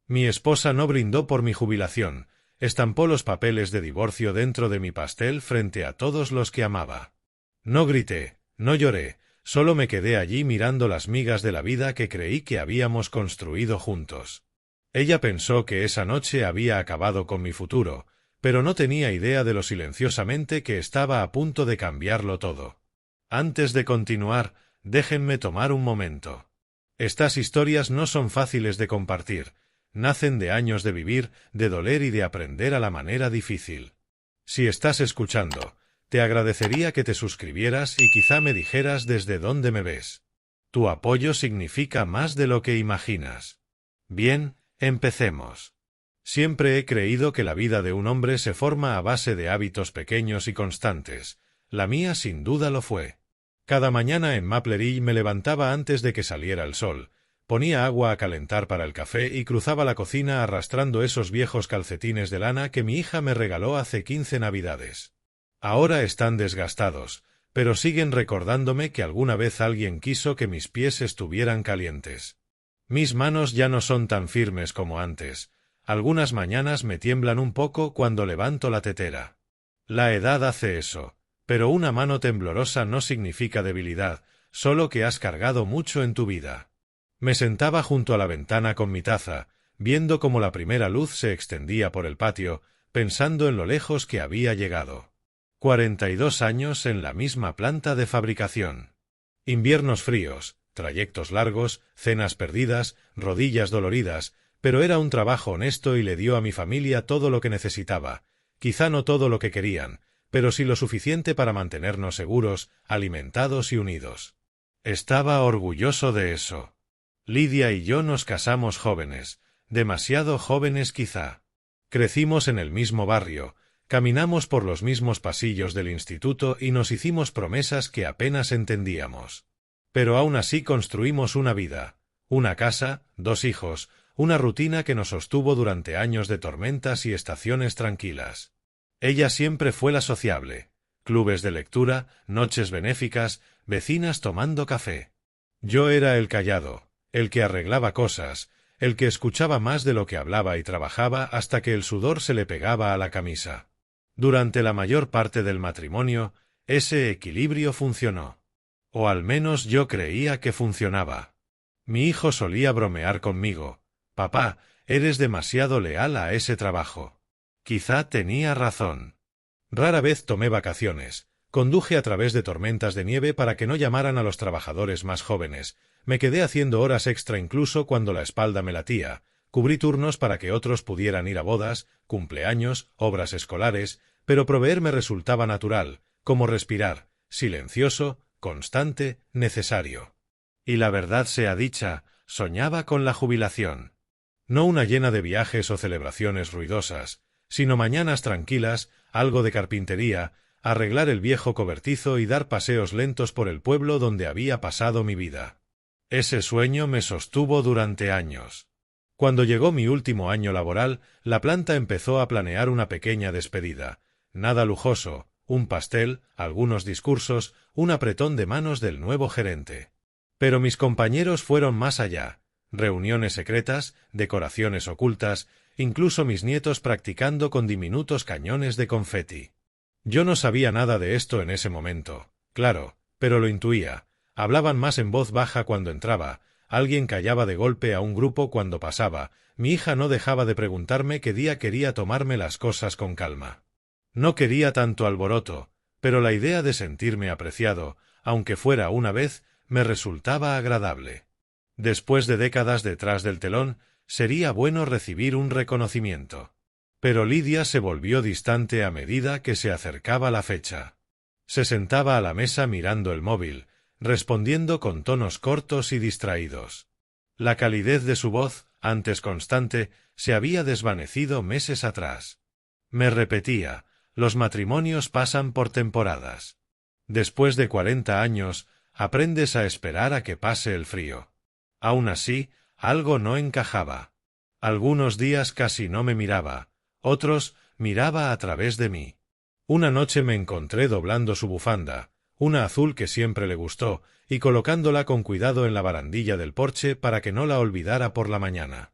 Mi esposa no brindó por mi jubilación, estampó los papeles de divorcio dentro de mi pastel frente a todos los que amaba. No grité, no lloré, solo me quedé allí mirando las migas de la vida que creí que habíamos construido juntos. Ella pensó que esa noche había acabado con mi futuro, pero no tenía idea de lo silenciosamente que estaba a punto de cambiarlo todo. Antes de continuar, déjenme tomar un momento. Estas historias no son fáciles de compartir, nacen de años de vivir, de doler y de aprender a la manera difícil. Si estás escuchando, te agradecería que te suscribieras y quizá me dijeras desde dónde me ves. Tu apoyo significa más de lo que imaginas. Bien, empecemos. Siempre he creído que la vida de un hombre se forma a base de hábitos pequeños y constantes. La mía sin duda lo fue. Cada mañana en Maplery me levantaba antes de que saliera el sol, ponía agua a calentar para el café y cruzaba la cocina arrastrando esos viejos calcetines de lana que mi hija me regaló hace 15 Navidades. Ahora están desgastados, pero siguen recordándome que alguna vez alguien quiso que mis pies estuvieran calientes. Mis manos ya no son tan firmes como antes. Algunas mañanas me tiemblan un poco cuando levanto la tetera. La edad hace eso, pero una mano temblorosa no significa debilidad, solo que has cargado mucho en tu vida. Me sentaba junto a la ventana con mi taza, viendo cómo la primera luz se extendía por el patio, pensando en lo lejos que había llegado. 42 años en la misma planta de fabricación. Inviernos fríos, trayectos largos, cenas perdidas, rodillas doloridas, pero era un trabajo honesto y le dio a mi familia todo lo que necesitaba, quizá no todo lo que querían, pero sí lo suficiente para mantenernos seguros, alimentados y unidos. Estaba orgulloso de eso. Lidia y yo nos casamos jóvenes, demasiado jóvenes quizá. Crecimos en el mismo barrio, caminamos por los mismos pasillos del instituto y nos hicimos promesas que apenas entendíamos. Pero aún así construimos una vida, una casa, 2 hijos, una rutina que nos sostuvo durante años de tormentas y estaciones tranquilas. Ella siempre fue la sociable, clubes de lectura, noches benéficas, vecinas tomando café. Yo era el callado, el que arreglaba cosas, el que escuchaba más de lo que hablaba y trabajaba hasta que el sudor se le pegaba a la camisa. Durante la mayor parte del matrimonio, ese equilibrio funcionó. O al menos yo creía que funcionaba. Mi hijo solía bromear conmigo. «Papá, eres demasiado leal a ese trabajo». Quizá tenía razón. Rara vez tomé vacaciones. Conduje a través de tormentas de nieve para que no llamaran a los trabajadores más jóvenes. Me quedé haciendo horas extra incluso cuando la espalda me latía. Cubrí turnos para que otros pudieran ir a bodas, cumpleaños, obras escolares, pero proveer me resultaba natural, como respirar, silencioso, constante, necesario. Y la verdad sea dicha, soñaba con la jubilación. No una llena de viajes o celebraciones ruidosas, sino mañanas tranquilas, algo de carpintería, arreglar el viejo cobertizo y dar paseos lentos por el pueblo donde había pasado mi vida. Ese sueño me sostuvo durante años. Cuando llegó mi último año laboral, la planta empezó a planear una pequeña despedida. Nada lujoso, un pastel, algunos discursos, un apretón de manos del nuevo gerente. Pero mis compañeros fueron más allá. Reuniones secretas, decoraciones ocultas, incluso mis nietos practicando con diminutos cañones de confeti. Yo no sabía nada de esto en ese momento, claro, pero lo intuía. Hablaban más en voz baja cuando entraba, alguien callaba de golpe a un grupo cuando pasaba, mi hija no dejaba de preguntarme qué día quería tomarme las cosas con calma. No quería tanto alboroto, pero la idea de sentirme apreciado, aunque fuera una vez, me resultaba agradable. Después de décadas detrás del telón, sería bueno recibir un reconocimiento. Pero Lidia se volvió distante a medida que se acercaba la fecha. Se sentaba a la mesa mirando el móvil, respondiendo con tonos cortos y distraídos. La calidez de su voz, antes constante, se había desvanecido meses atrás. Me repetía, los matrimonios pasan por temporadas. Después de 40 años, aprendes a esperar a que pase el frío. Aún así, algo no encajaba. Algunos días casi no me miraba, otros miraba a través de mí. Una noche me encontré doblando su bufanda, una azul que siempre le gustó, y colocándola con cuidado en la barandilla del porche para que no la olvidara por la mañana.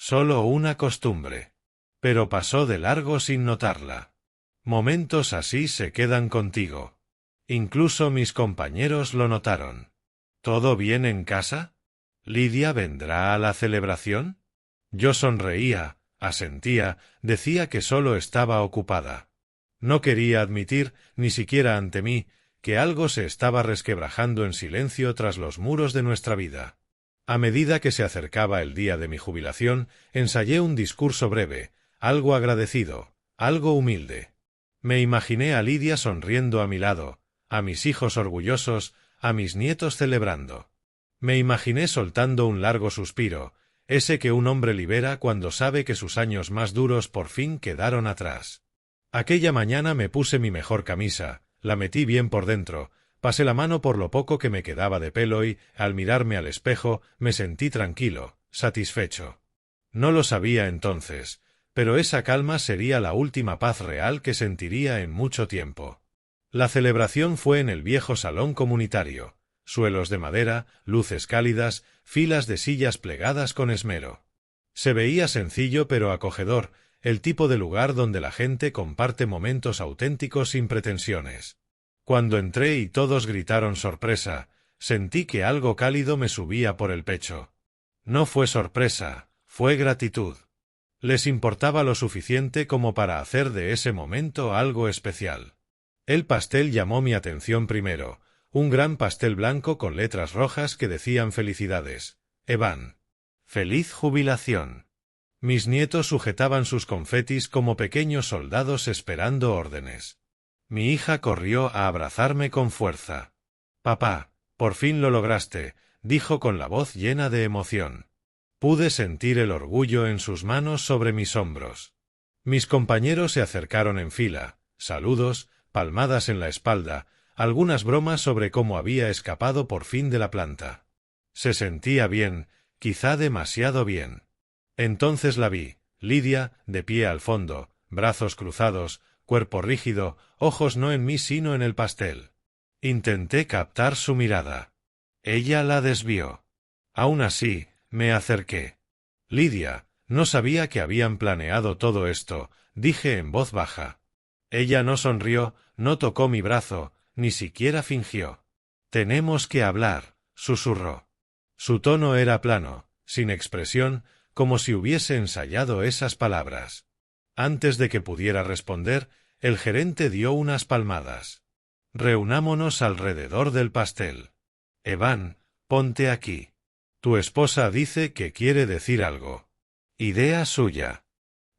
Solo una costumbre. Pero pasó de largo sin notarla. Momentos así se quedan contigo. Incluso mis compañeros lo notaron. ¿Todo bien en casa? ¿Lidia vendrá a la celebración? Yo sonreía, asentía, decía que solo estaba ocupada. No quería admitir, ni siquiera ante mí, que algo se estaba resquebrajando en silencio tras los muros de nuestra vida. A medida que se acercaba el día de mi jubilación, ensayé un discurso breve, algo agradecido, algo humilde. Me imaginé a Lidia sonriendo a mi lado, a mis hijos orgullosos, a mis nietos celebrando. Me imaginé soltando un largo suspiro, ese que un hombre libera cuando sabe que sus años más duros por fin quedaron atrás. Aquella mañana me puse mi mejor camisa, la metí bien por dentro, pasé la mano por lo poco que me quedaba de pelo y, al mirarme al espejo, me sentí tranquilo, satisfecho. No lo sabía entonces, pero esa calma sería la última paz real que sentiría en mucho tiempo. La celebración fue en el viejo salón comunitario. Suelos de madera, luces cálidas, filas de sillas plegadas con esmero. Se veía sencillo pero acogedor, el tipo de lugar donde la gente comparte momentos auténticos sin pretensiones. Cuando entré y todos gritaron sorpresa, sentí que algo cálido me subía por el pecho. No fue sorpresa, fue gratitud. Les importaba lo suficiente como para hacer de ese momento algo especial. El pastel llamó mi atención primero. Un gran pastel blanco con letras rojas que decían felicidades. Evan. Feliz jubilación. Mis nietos sujetaban sus confetis como pequeños soldados esperando órdenes. Mi hija corrió a abrazarme con fuerza. Papá, por fin lo lograste, dijo con la voz llena de emoción. Pude sentir el orgullo en sus manos sobre mis hombros. Mis compañeros se acercaron en fila, saludos, palmadas en la espalda, algunas bromas sobre cómo había escapado por fin de la planta. Se sentía bien, quizá demasiado bien. Entonces la vi, Lidia, de pie al fondo, brazos cruzados, cuerpo rígido, ojos no en mí sino en el pastel. Intenté captar su mirada. Ella la desvió. Aún así, me acerqué. Lidia, no sabía que habían planeado todo esto, dije en voz baja. Ella no sonrió, no tocó mi brazo, ni siquiera fingió. Tenemos que hablar, susurró. Su tono era plano, sin expresión, como si hubiese ensayado esas palabras. Antes de que pudiera responder, el gerente dio unas palmadas. Reunámonos alrededor del pastel. Evan, ponte aquí. Tu esposa dice que quiere decir algo. Idea suya.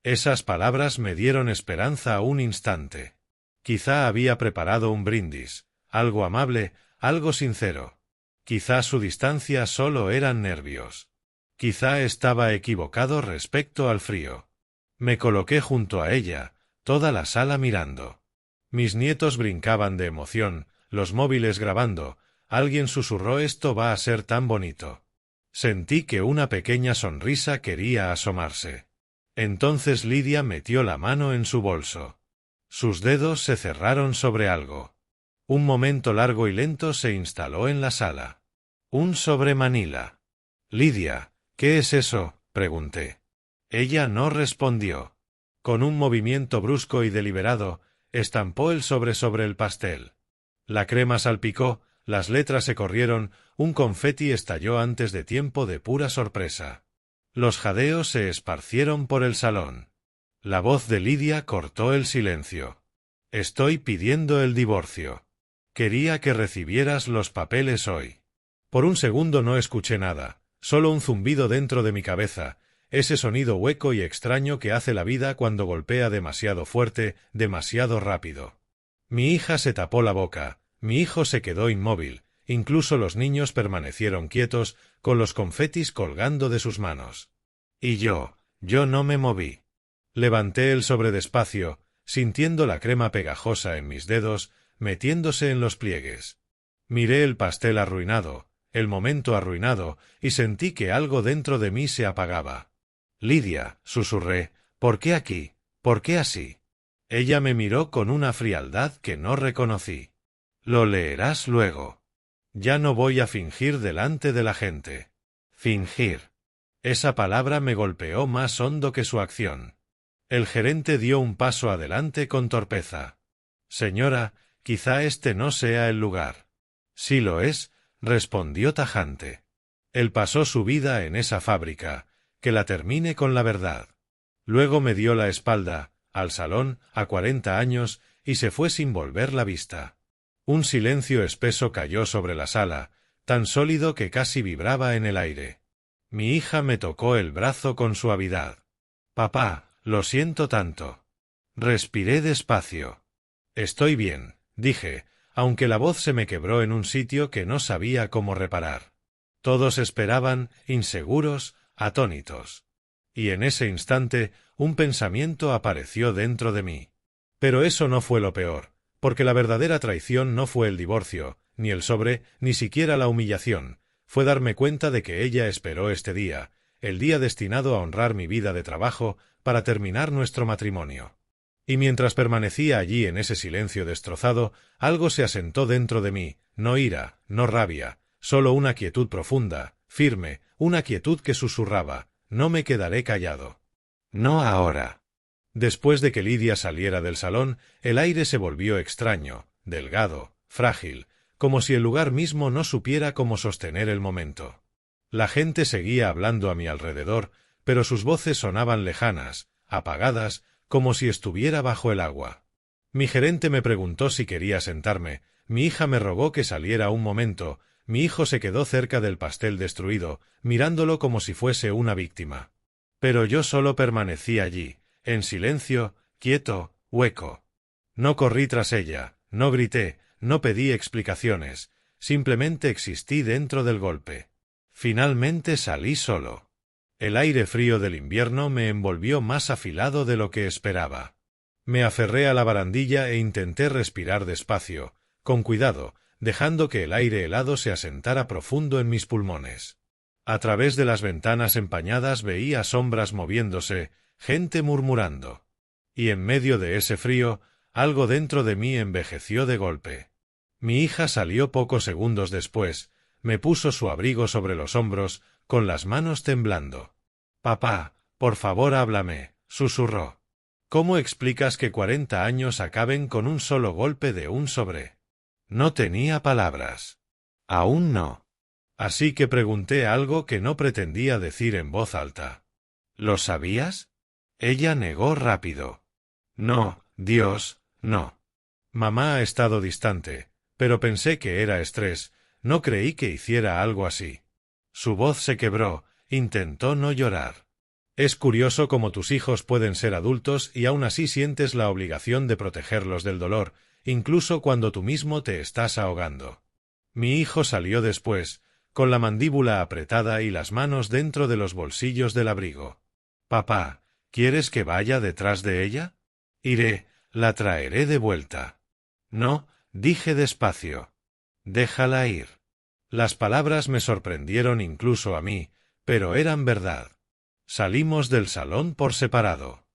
Esas palabras me dieron esperanza a un instante. Quizá había preparado un brindis, algo amable, algo sincero. Quizá su distancia solo eran nervios. Quizá estaba equivocado respecto al frío. Me coloqué junto a ella, toda la sala mirando. Mis nietos brincaban de emoción, los móviles grabando, alguien susurró «esto va a ser tan bonito». Sentí que una pequeña sonrisa quería asomarse. Entonces Lidia metió la mano en su bolso. Sus dedos se cerraron sobre algo. Un momento largo y lento se instaló en la sala. Un sobre Manila. Lidia, ¿qué es eso?, pregunté. Ella no respondió. Con un movimiento brusco y deliberado, estampó el sobre el pastel. La crema salpicó, las letras se corrieron, un confeti estalló antes de tiempo de pura sorpresa. Los jadeos se esparcieron por el salón. La voz de Lidia cortó el silencio. Estoy pidiendo el divorcio. Quería que recibieras los papeles hoy. Por un segundo no escuché nada, solo un zumbido dentro de mi cabeza, ese sonido hueco y extraño que hace la vida cuando golpea demasiado fuerte, demasiado rápido. Mi hija se tapó la boca, mi hijo se quedó inmóvil, incluso los niños permanecieron quietos, con los confetis colgando de sus manos. Y yo no me moví. Levanté el sobre despacio, sintiendo la crema pegajosa en mis dedos, metiéndose en los pliegues. Miré el pastel arruinado, el momento arruinado, y sentí que algo dentro de mí se apagaba. Lidia, susurré, ¿por qué aquí? ¿Por qué así? Ella me miró con una frialdad que no reconocí. Lo leerás luego. Ya no voy a fingir delante de la gente. Fingir. Esa palabra me golpeó más hondo que su acción. El gerente dio un paso adelante con torpeza. Señora, quizá este no sea el lugar. Sí lo es, respondió tajante. Él pasó su vida en esa fábrica, que la termine con la verdad. Luego me dio la espalda, al salón, a 40 años, y se fue sin volver la vista. Un silencio espeso cayó sobre la sala, tan sólido que casi vibraba en el aire. Mi hija me tocó el brazo con suavidad. Papá, lo siento tanto. Respiré despacio. Estoy bien, dije, aunque la voz se me quebró en un sitio que no sabía cómo reparar. Todos esperaban, inseguros, atónitos. Y en ese instante, un pensamiento apareció dentro de mí. Pero eso no fue lo peor, porque la verdadera traición no fue el divorcio, ni el sobre, ni siquiera la humillación. Fue darme cuenta de que ella esperó este día, el día destinado a honrar mi vida de trabajo, para terminar nuestro matrimonio. Y mientras permanecía allí en ese silencio destrozado, algo se asentó dentro de mí, no ira, no rabia, solo una quietud profunda, firme, una quietud que susurraba, no me quedaré callado. No ahora. Después de que Lidia saliera del salón, el aire se volvió extraño, delgado, frágil, como si el lugar mismo no supiera cómo sostener el momento. La gente seguía hablando a mi alrededor, pero sus voces sonaban lejanas, apagadas, como si estuviera bajo el agua. Mi gerente me preguntó si quería sentarme, mi hija me rogó que saliera un momento, mi hijo se quedó cerca del pastel destruido, mirándolo como si fuese una víctima. Pero yo solo permanecí allí, en silencio, quieto, hueco. No corrí tras ella, no grité, no pedí explicaciones, simplemente existí dentro del golpe. Finalmente salí solo. El aire frío del invierno me envolvió más afilado de lo que esperaba. Me aferré a la barandilla e intenté respirar despacio, con cuidado, dejando que el aire helado se asentara profundo en mis pulmones. A través de las ventanas empañadas veía sombras moviéndose, gente murmurando. Y en medio de ese frío, algo dentro de mí envejeció de golpe. Mi hija salió pocos segundos después, me puso su abrigo sobre los hombros, con las manos temblando. «Papá, por favor háblame», susurró. «¿Cómo explicas que 40 años acaben con un solo golpe de un sobre?» No tenía palabras. Aún no. Así que pregunté algo que no pretendía decir en voz alta. «¿Lo sabías?» Ella negó rápido. «No, Dios, no. Mamá ha estado distante, pero pensé que era estrés, no creí que hiciera algo así». Su voz se quebró, intentó no llorar. Es curioso cómo tus hijos pueden ser adultos y aún así sientes la obligación de protegerlos del dolor, incluso cuando tú mismo te estás ahogando. Mi hijo salió después, con la mandíbula apretada y las manos dentro de los bolsillos del abrigo. «Papá, ¿quieres que vaya detrás de ella?» «Iré, la traeré de vuelta». «No», dije despacio. «Déjala ir». Las palabras me sorprendieron incluso a mí, pero eran verdad. Salimos del salón por separado.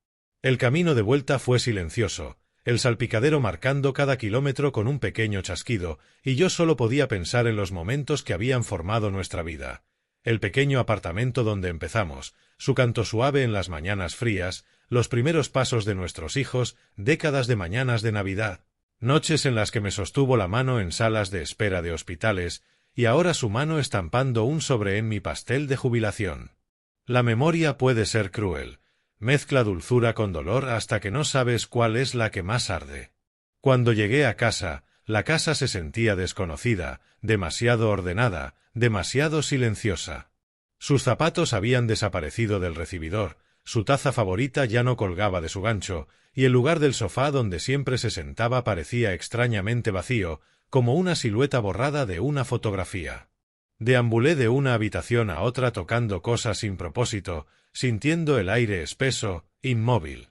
El camino de vuelta fue silencioso, el salpicadero marcando cada kilómetro con un pequeño chasquido, y yo solo podía pensar en los momentos que habían formado nuestra vida. El pequeño apartamento donde empezamos, su canto suave en las mañanas frías, los primeros pasos de nuestros hijos, décadas de mañanas de Navidad, noches en las que me sostuvo la mano en salas de espera de hospitales, y ahora su mano estampando un sobre en mi pastel de jubilación. La memoria puede ser cruel. Mezcla dulzura con dolor hasta que no sabes cuál es la que más arde. Cuando llegué a casa, la casa se sentía desconocida, demasiado ordenada, demasiado silenciosa. Sus zapatos habían desaparecido del recibidor, su taza favorita ya no colgaba de su gancho, y el lugar del sofá donde siempre se sentaba parecía extrañamente vacío, como una silueta borrada de una fotografía. Deambulé de una habitación a otra tocando cosas sin propósito, sintiendo el aire espeso, inmóvil.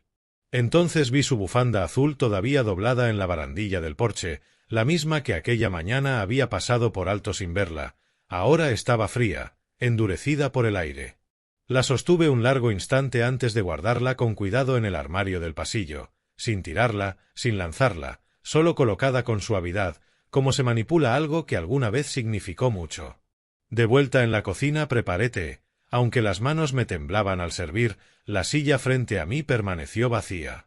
Entonces vi su bufanda azul todavía doblada en la barandilla del porche, la misma que aquella mañana había pasado por alto sin verla. Ahora estaba fría, endurecida por el aire. La sostuve un largo instante antes de guardarla con cuidado en el armario del pasillo, sin tirarla, sin lanzarla, solo colocada con suavidad, como se manipula algo que alguna vez significó mucho. De vuelta en la cocina preparé té, Aunque las manos me temblaban al servir, la silla frente a mí permaneció vacía.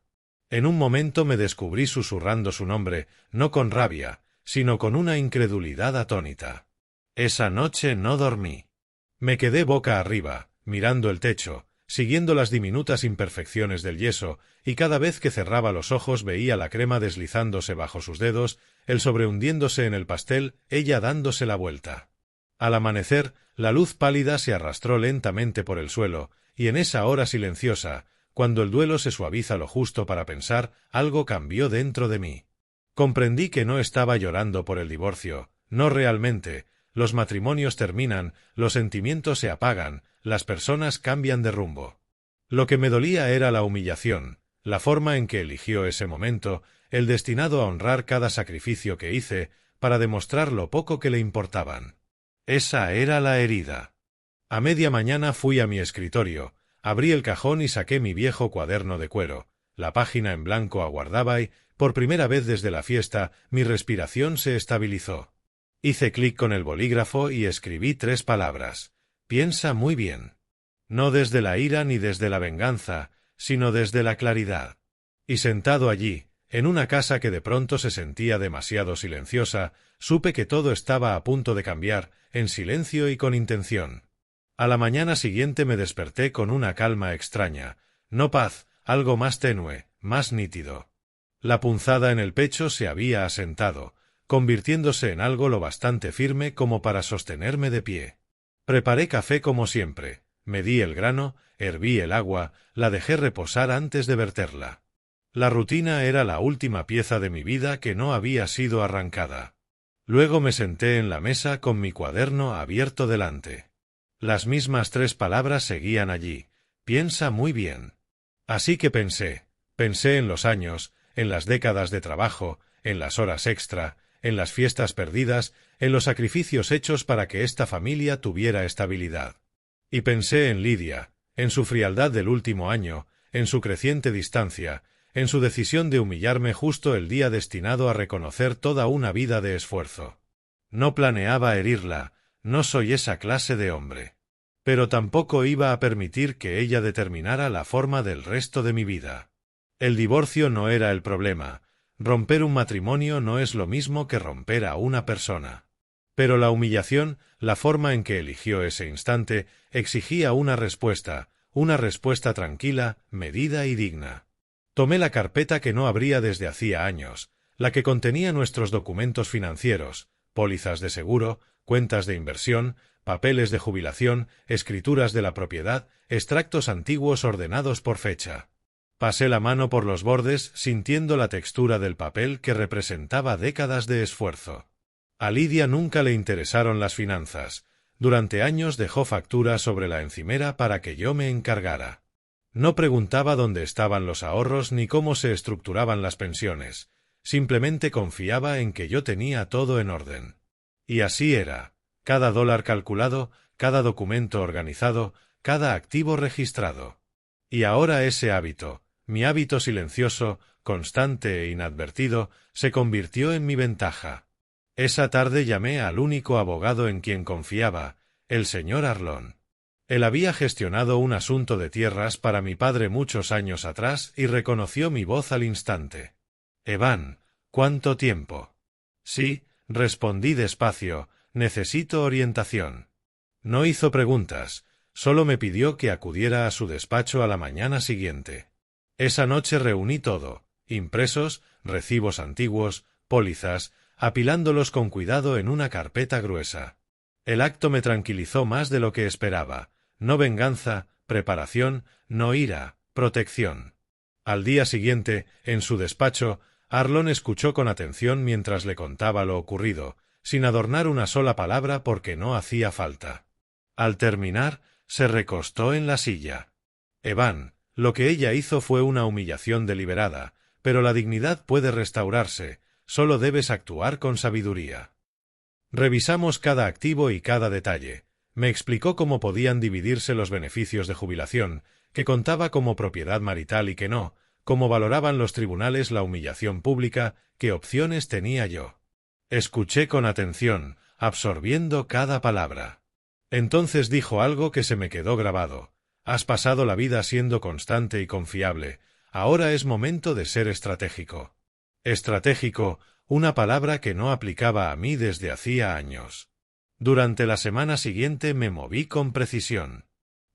En un momento me descubrí susurrando su nombre, no con rabia, sino con una incredulidad atónita. Esa noche no dormí. Me quedé boca arriba, mirando el techo, siguiendo las diminutas imperfecciones del yeso, y cada vez que cerraba los ojos veía la crema deslizándose bajo sus dedos, el sobre hundiéndose en el pastel, ella dándose la vuelta. Al amanecer, la luz pálida se arrastró lentamente por el suelo, y en esa hora silenciosa, cuando el duelo se suaviza lo justo para pensar, algo cambió dentro de mí. Comprendí que no estaba llorando por el divorcio, no realmente. Los matrimonios terminan, los sentimientos se apagan, las personas cambian de rumbo. Lo que me dolía era la humillación, la forma en que eligió ese momento, el destinado a honrar cada sacrificio que hice, para demostrar lo poco que le importaban. Esa era la herida. A media mañana fui a mi escritorio, abrí el cajón y saqué mi viejo cuaderno de cuero. La página en blanco aguardaba y, por primera vez desde la fiesta, mi respiración se estabilizó. Hice clic con el bolígrafo y escribí 3 palabras. Piensa muy bien. No desde la ira ni desde la venganza, sino desde la claridad. Y sentado allí, en una casa que de pronto se sentía demasiado silenciosa, supe que todo estaba a punto de cambiar, en silencio y con intención. A la mañana siguiente me desperté con una calma extraña, no paz, algo más tenue, más nítido. La punzada en el pecho se había asentado, convirtiéndose en algo lo bastante firme como para sostenerme de pie. Preparé café como siempre, medí el grano, herví el agua, la dejé reposar antes de verterla. La rutina era la última pieza de mi vida que no había sido arrancada. Luego me senté en la mesa con mi cuaderno abierto delante. Las mismas 3 palabras seguían allí. Piensa muy bien. Así que pensé en los años, en las décadas de trabajo, en las horas extra, en las fiestas perdidas, en los sacrificios hechos para que esta familia tuviera estabilidad. Y pensé en Lidia, en su frialdad del último año, en su creciente distancia, en su decisión de humillarme justo el día destinado a reconocer toda una vida de esfuerzo. No planeaba herirla, no soy esa clase de hombre. Pero tampoco iba a permitir que ella determinara la forma del resto de mi vida. El divorcio no era el problema. Romper un matrimonio no es lo mismo que romper a una persona. Pero la humillación, la forma en que eligió ese instante, exigía una respuesta tranquila, medida y digna. Tomé la carpeta que no abría desde hacía años, la que contenía nuestros documentos financieros, pólizas de seguro, cuentas de inversión, papeles de jubilación, escrituras de la propiedad, extractos antiguos ordenados por fecha. Pasé la mano por los bordes, sintiendo la textura del papel que representaba décadas de esfuerzo. A Lidia nunca le interesaron las finanzas. Durante años dejó facturas sobre la encimera para que yo me encargara. No preguntaba dónde estaban los ahorros ni cómo se estructuraban las pensiones. Simplemente confiaba en que yo tenía todo en orden. Y así era. Cada dólar calculado, cada documento organizado, cada activo registrado. Y ahora ese hábito, mi hábito silencioso, constante e inadvertido, se convirtió en mi ventaja. Esa tarde llamé al único abogado en quien confiaba, el señor Arlón. Él había gestionado un asunto de tierras para mi padre muchos años atrás y reconoció mi voz al instante. «Evan, ¿cuánto tiempo?» «Sí», respondí despacio, «necesito orientación». No hizo preguntas, solo me pidió que acudiera a su despacho a la mañana siguiente. Esa noche reuní todo, impresos, recibos antiguos, pólizas, apilándolos con cuidado en una carpeta gruesa. El acto me tranquilizó más de lo que esperaba. No venganza, preparación, no ira, protección. Al día siguiente, en su despacho, Arlón escuchó con atención mientras le contaba lo ocurrido, sin adornar una sola palabra porque no hacía falta. Al terminar, se recostó en la silla. «Evan, lo que ella hizo fue una humillación deliberada, pero la dignidad puede restaurarse, solo debes actuar con sabiduría». Revisamos cada activo y cada detalle. Me explicó cómo podían dividirse los beneficios de jubilación, que contaba como propiedad marital y que no, cómo valoraban los tribunales la humillación pública, qué opciones tenía yo. Escuché con atención, absorbiendo cada palabra. Entonces dijo algo que se me quedó grabado. Has pasado la vida siendo constante y confiable. Ahora es momento de ser estratégico. Estratégico, una palabra que no aplicaba a mí desde hacía años. Durante la semana siguiente me moví con precisión.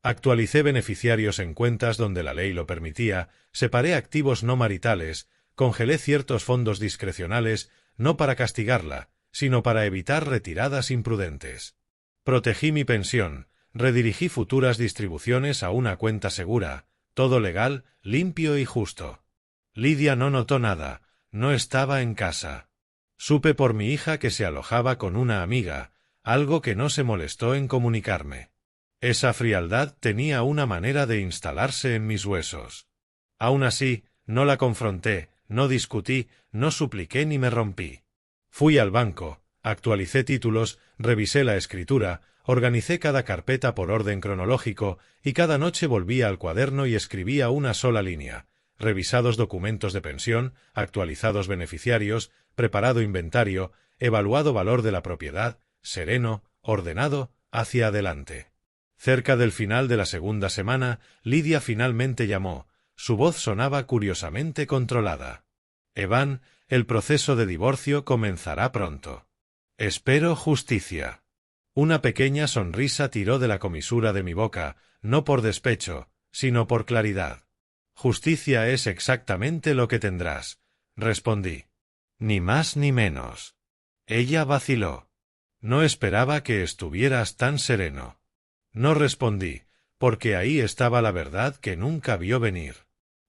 Actualicé beneficiarios en cuentas donde la ley lo permitía, separé activos no maritales, congelé ciertos fondos discrecionales, no para castigarla, sino para evitar retiradas imprudentes. Protegí mi pensión, redirigí futuras distribuciones a una cuenta segura, todo legal, limpio y justo. Lidia no notó nada, no estaba en casa. Supe por mi hija que se alojaba con una amiga, algo que no se molestó en comunicarme. Esa frialdad tenía una manera de instalarse en mis huesos. Aún así, no la confronté, no discutí, no supliqué ni me rompí. Fui al banco, actualicé títulos, revisé la escritura, organicé cada carpeta por orden cronológico y cada noche volvía al cuaderno y escribía una sola línea: revisados documentos de pensión, actualizados beneficiarios, preparado inventario, evaluado valor de la propiedad, sereno, ordenado, hacia adelante. Cerca del final de la segunda semana, Lidia finalmente llamó. Su voz sonaba curiosamente controlada. Evan, el proceso de divorcio comenzará pronto. Espero justicia. Una pequeña sonrisa tiró de la comisura de mi boca, no por despecho, sino por claridad. Justicia es exactamente lo que tendrás, respondí. Ni más ni menos. Ella vaciló. No esperaba que estuvieras tan sereno. No respondí, porque ahí estaba la verdad que nunca vio venir.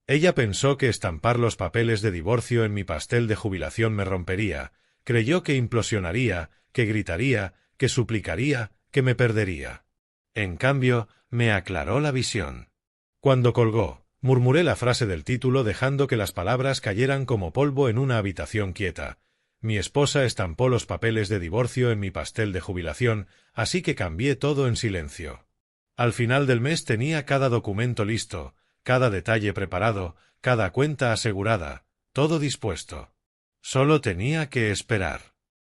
Ella pensó que estampar los papeles de divorcio en mi pastel de jubilación me rompería, creyó que implosionaría, que gritaría, que suplicaría, que me perdería. En cambio, me aclaró la visión. Cuando colgó, murmuré la frase del título dejando que las palabras cayeran como polvo en una habitación quieta. Mi esposa estampó los papeles de divorcio en mi pastel de jubilación, así que cambié todo en silencio. Al final del mes tenía cada documento listo, cada detalle preparado, cada cuenta asegurada, todo dispuesto. Solo tenía que esperar.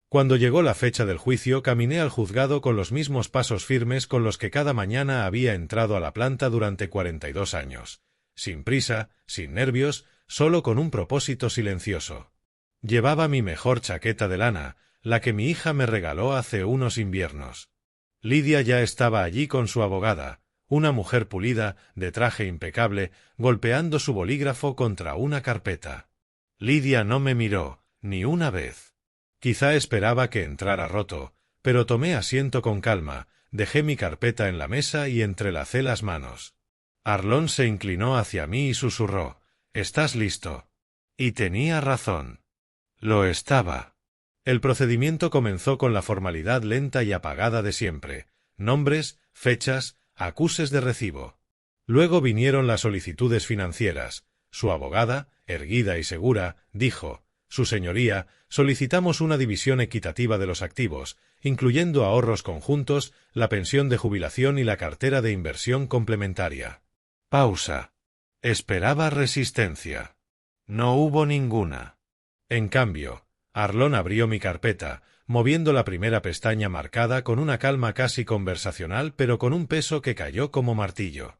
Cuando llegó la fecha del juicio, caminé al juzgado con los mismos pasos firmes con los que cada mañana había entrado a la planta durante 42 años. Sin prisa, sin nervios, solo con un propósito silencioso. Llevaba mi mejor chaqueta de lana, la que mi hija me regaló hace unos inviernos. Lidia ya estaba allí con su abogada, una mujer pulida, de traje impecable, golpeando su bolígrafo contra una carpeta. Lidia no me miró, ni una vez. Quizá esperaba que entrara roto, pero tomé asiento con calma, dejé mi carpeta en la mesa y entrelacé las manos. Arlón se inclinó hacia mí y susurró: «¿Estás listo?» Y tenía razón. Lo estaba. El procedimiento comenzó con la formalidad lenta y apagada de siempre: nombres, fechas, acuses de recibo. Luego vinieron las solicitudes financieras. Su abogada, erguida y segura, dijo: «Su señoría, solicitamos una división equitativa de los activos, incluyendo ahorros conjuntos, la pensión de jubilación y la cartera de inversión complementaria». Pausa. Esperaba resistencia. No hubo ninguna. En cambio, Arlón abrió mi carpeta, moviendo la primera pestaña marcada con una calma casi conversacional pero con un peso que cayó como martillo.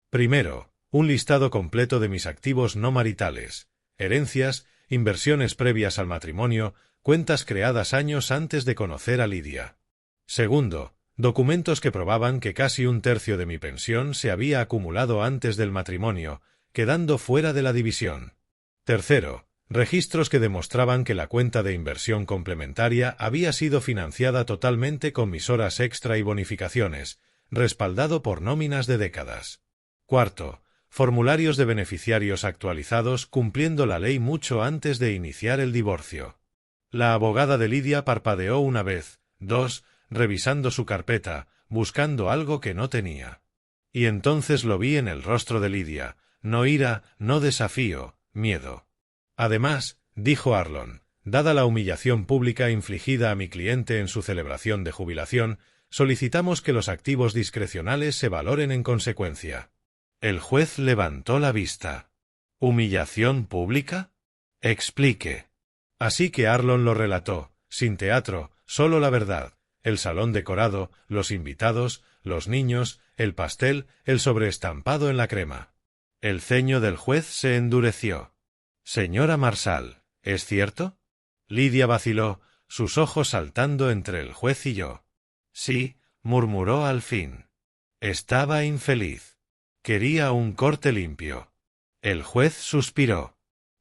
Primero, un listado completo de mis activos no maritales, herencias, inversiones previas al matrimonio, cuentas creadas años antes de conocer a Lidia. Segundo, documentos que probaban que casi un tercio de mi pensión se había acumulado antes del matrimonio, quedando fuera de la división. Tercero, registros que demostraban que la cuenta de inversión complementaria había sido financiada totalmente con mis horas extra y bonificaciones, respaldado por nóminas de décadas. Cuarto, formularios de beneficiarios actualizados cumpliendo la ley mucho antes de iniciar el divorcio. La abogada de Lidia parpadeó una vez, dos, revisando su carpeta, buscando algo que no tenía. Y entonces lo vi en el rostro de Lidia: no ira, no desafío, miedo. Además, dijo Arlón, dada la humillación pública infligida a mi cliente en su celebración de jubilación, solicitamos que los activos discrecionales se valoren en consecuencia. El juez levantó la vista. ¿Humillación pública? Explique. Así que Arlón lo relató, sin teatro, solo la verdad. El salón decorado, los invitados, los niños, el pastel, el sobreestampado en la crema. El ceño del juez se endureció. «Señora Marsal, ¿es cierto?» Lidia vaciló, sus ojos saltando entre el juez y yo. «Sí», murmuró al fin. Estaba infeliz. Quería un corte limpio. El juez suspiró.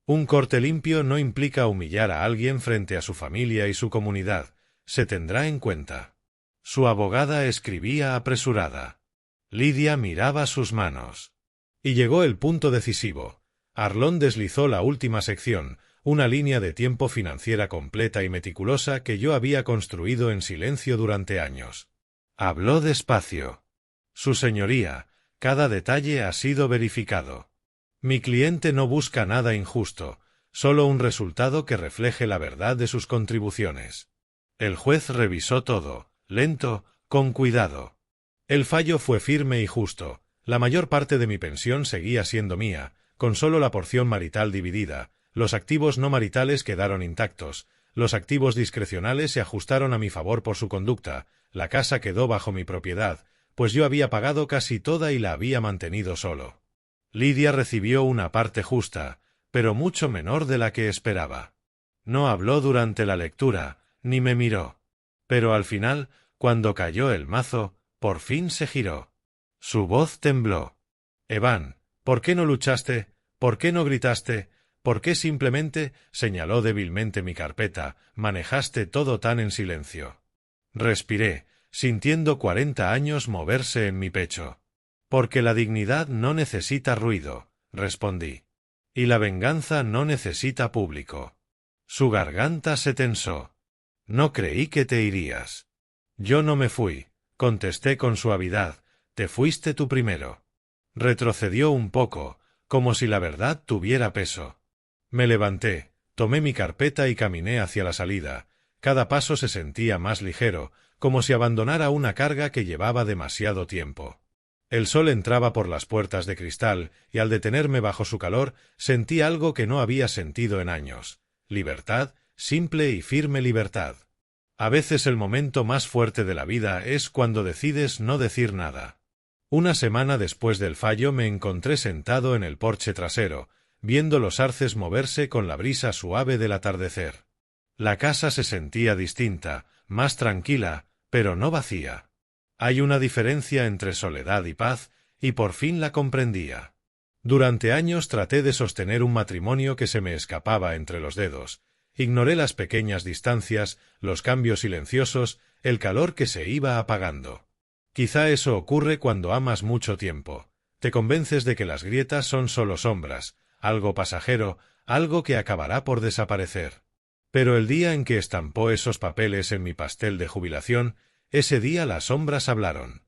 Un corte limpio no implica humillar a alguien frente a su familia y su comunidad. Se tendrá en cuenta. Su abogada escribía apresurada. Lidia miraba sus manos. Y llegó el punto decisivo. Arlón deslizó la última sección, una línea de tiempo financiera completa y meticulosa que yo había construido en silencio durante años. Habló despacio. «Su señoría, cada detalle ha sido verificado. Mi cliente no busca nada injusto, solo un resultado que refleje la verdad de sus contribuciones». El juez revisó todo, lento, con cuidado. El fallo fue firme y justo. La mayor parte de mi pensión seguía siendo mía, con solo la porción marital dividida. Los activos no maritales quedaron intactos. Los activos discrecionales se ajustaron a mi favor por su conducta. La casa quedó bajo mi propiedad, pues yo había pagado casi toda y la había mantenido solo. Lidia recibió una parte justa, pero mucho menor de la que esperaba. No habló durante la lectura, ni me miró. Pero al final, cuando cayó el mazo, por fin se giró. Su voz tembló. «Evan, ¿por qué no luchaste? ¿Por qué no gritaste? ¿Por qué simplemente?» señaló débilmente mi carpeta. «Manejaste todo tan en silencio». Respiré, sintiendo 40 años moverse en mi pecho. «Porque la dignidad no necesita ruido», respondí. «Y la venganza no necesita público». Su garganta se tensó. «No creí que te irías». «Yo no me fui», contesté con suavidad. «Te fuiste tú primero». Retrocedió un poco, como si la verdad tuviera peso. Me levanté, tomé mi carpeta y caminé hacia la salida. Cada paso se sentía más ligero, como si abandonara una carga que llevaba demasiado tiempo. El sol entraba por las puertas de cristal, y al detenerme bajo su calor, sentí algo que no había sentido en años. Libertad, simple y firme libertad. A veces el momento más fuerte de la vida es cuando decides no decir nada. Una semana después del fallo me encontré sentado en el porche trasero, viendo los arces moverse con la brisa suave del atardecer. La casa se sentía distinta, más tranquila, pero no vacía. Hay una diferencia entre soledad y paz, y por fin la comprendía. Durante años traté de sostener un matrimonio que se me escapaba entre los dedos. Ignoré las pequeñas distancias, los cambios silenciosos, el calor que se iba apagando. Quizá eso ocurre cuando amas mucho tiempo. Te convences de que las grietas son solo sombras, algo pasajero, algo que acabará por desaparecer. Pero el día en que estampó esos papeles en mi pastel de jubilación, ese día las sombras hablaron.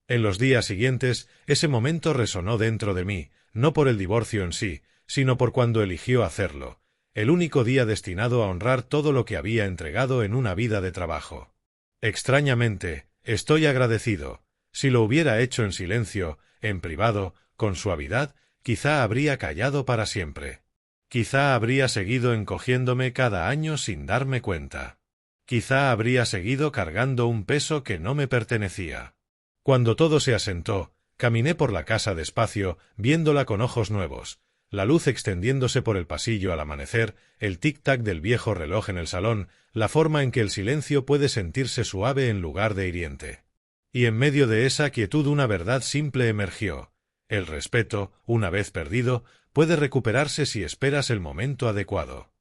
En los días siguientes, ese momento resonó dentro de mí, no por el divorcio en sí, sino por cuando eligió hacerlo, el único día destinado a honrar todo lo que había entregado en una vida de trabajo. Extrañamente, estoy agradecido. Si lo hubiera hecho en silencio, en privado, con suavidad, quizá habría callado para siempre. Quizá habría seguido encogiéndome cada año sin darme cuenta. Quizá habría seguido cargando un peso que no me pertenecía. Cuando todo se asentó, caminé por la casa despacio, viéndola con ojos nuevos, la luz extendiéndose por el pasillo al amanecer, el tic-tac del viejo reloj en el salón, la forma en que el silencio puede sentirse suave en lugar de hiriente. Y en medio de esa quietud una verdad simple emergió. El respeto, una vez perdido, puede recuperarse si esperas el momento adecuado.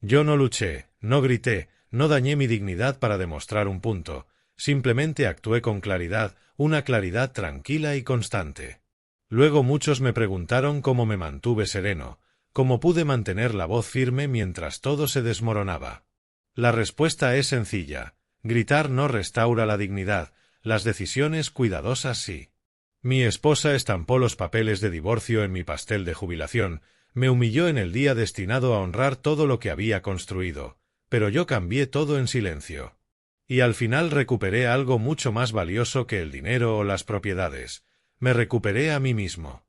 Yo no luché, no grité, no dañé mi dignidad para demostrar un punto, simplemente actué con claridad, una claridad tranquila y constante. Luego muchos me preguntaron cómo me mantuve sereno, cómo pude mantener la voz firme mientras todo se desmoronaba. La respuesta es sencilla: gritar no restaura la dignidad, las decisiones cuidadosas sí. Mi esposa estampó los papeles de divorcio en mi pastel de jubilación, me humilló en el día destinado a honrar todo lo que había construido, pero yo cambié todo en silencio. Y al final recuperé algo mucho más valioso que el dinero o las propiedades. Me recuperé a mí mismo.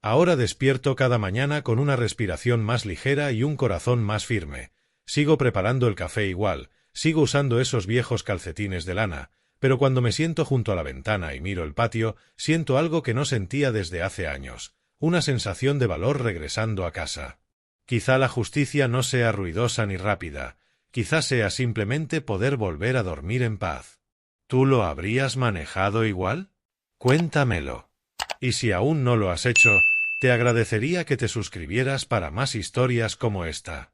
Ahora despierto cada mañana con una respiración más ligera y un corazón más firme. Sigo preparando el café igual, sigo usando esos viejos calcetines de lana, pero cuando me siento junto a la ventana y miro el patio, siento algo que no sentía desde hace años, una sensación de valor regresando a casa. Quizá la justicia no sea ruidosa ni rápida, quizá sea simplemente poder volver a dormir en paz. ¿Tú lo habrías manejado igual? Cuéntamelo. Y si aún no lo has hecho, te agradecería que te suscribieras para más historias como esta.